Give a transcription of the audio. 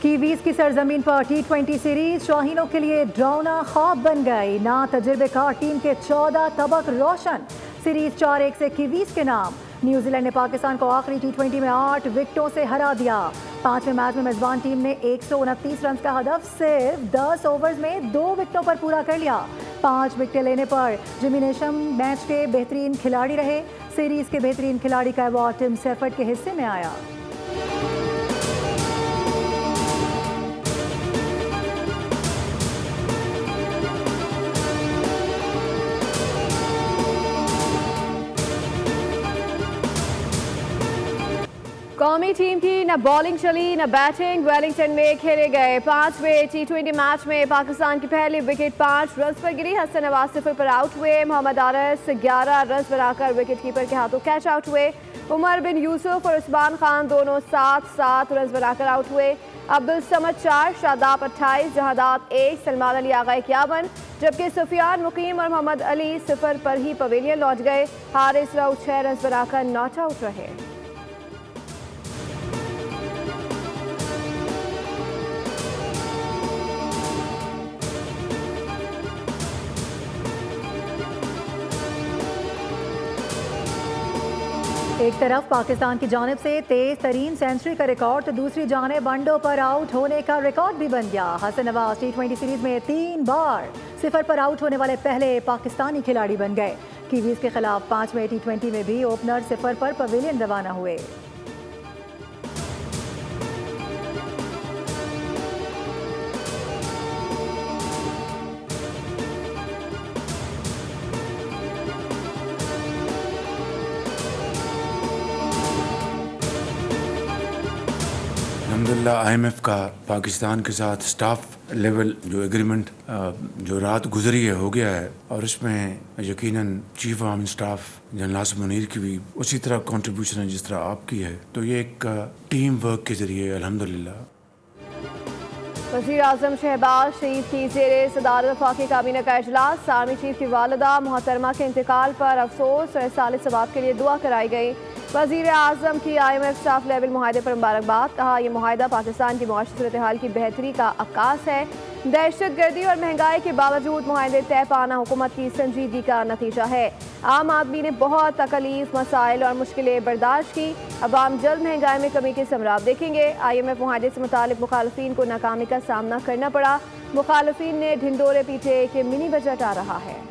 Kiwis की सरजमीन पर T20 series शाहीनों के लिए ड्रावना ख्वाब बन गई। ना तजुर्बेकार टीम के 14 तबक रोशन। सीरीज 4-1 से कीवीज के नाम। न्यूजीलैंड ने पाकिस्तान को आखिरी T20 में 8 विकेटों से हरा दिया। 5वें मैच में मेजबान टीम ने 129 रन का हदफ सिर्फ 10 ओवर्स में 2 विकेटों पर पूरा कर लिया। 5 विकेटें लेने पर जिमी नेशम मैच के बेहतरीन खिलाड़ी रहे। सीरीज के बेहतरीन खिलाड़ी का अवार्ड टिम सेफर्ड के हिस्से में आया। कौमी टीम की न बॉलिंग चली न बैटिंग। वेलिंगटन में खेले गए 5वें T20 मैच में पाकिस्तान की पहली विकेट 5 रन पर गिरी। हसन नवाज 0 पर आउट हुए। मोहम्मद आरस 11 रन बनाकर विकेट कीपर के हाथों कैच आउट हुए। उमर बिन यूसुफ और उस्मान खान दोनों 7-7 रन बनाकर आउट हुए। अब्दुल समद 4, शादाब 28, जहादात 1, सलमान अली आगा 51, जबकि सुफियान मुकीम और मोहम्मद अली 0 पर ही पवेलियन लौट गए। हारिस राउत 6 रन बनाकर नॉट आउट रहे। एक तरफ पाकिस्तान की जानिब से तेज तरीन सेंचुरी का रिकॉर्ड तो दूसरी जानिब वनडों पर आउट होने का रिकॉर्ड भी बन गया। हसन नवाज T20 सीरीज में 3 बार 0 पर आउट होने वाले पहले पाकिस्तानी खिलाड़ी बन गए। कीवीज के खिलाफ 5वें T20 में भी ओपनर 0 पर पवेलियन रवाना हुए। अल्हम्दुलिल्लाह IMF का पाकिस्तान के साथ स्टाफ लेवल जो एग्रीमेंट जो रात गुजरी है हो गया है, और इसमें यकीनन chief arm staff general Asim Munir की भी उसी तरह कंट्रीब्यूशन है जिस तरह आपकी है। तो ये एक टीम वर्क के जरिए अल्हम्दुलिल्लाह। वज़ीर आज़म शहबाज शरीफ की ज़ेरे सदारत वफाकी काबीना का इजलास। आर्मी चीफ की वालिदा मोहतरमा के इंतकाल पर अफसोस और साल सवाब के लिए दुआ कराई गई। वज़ीर आज़म की IMF स्टाफ लेवल मुआहदे पर मुबारकबाद। कहा यह मुआहदा पाकिस्तान की मुआशी सूरत हाल की बेहतरी का अक्कास है। दहशत गर्दी और महंगाई के बावजूद मुआहदे तय पाना हुकूमत की संजीदगी का नतीजा है। आम आदमी ने बहुत तकलीफ, मसाइल और मुश्किलें बर्दाश्त की। अवाम जल्द महंगाई में कमी के समराब देखेंगे। IMF मुआहदे से मुतालिक मुखालफिन को नाकामी का सामना करना पड़ा। मुखालफिन ने ढिंडोरे पीटे कि मिनी बजट आ रहा है।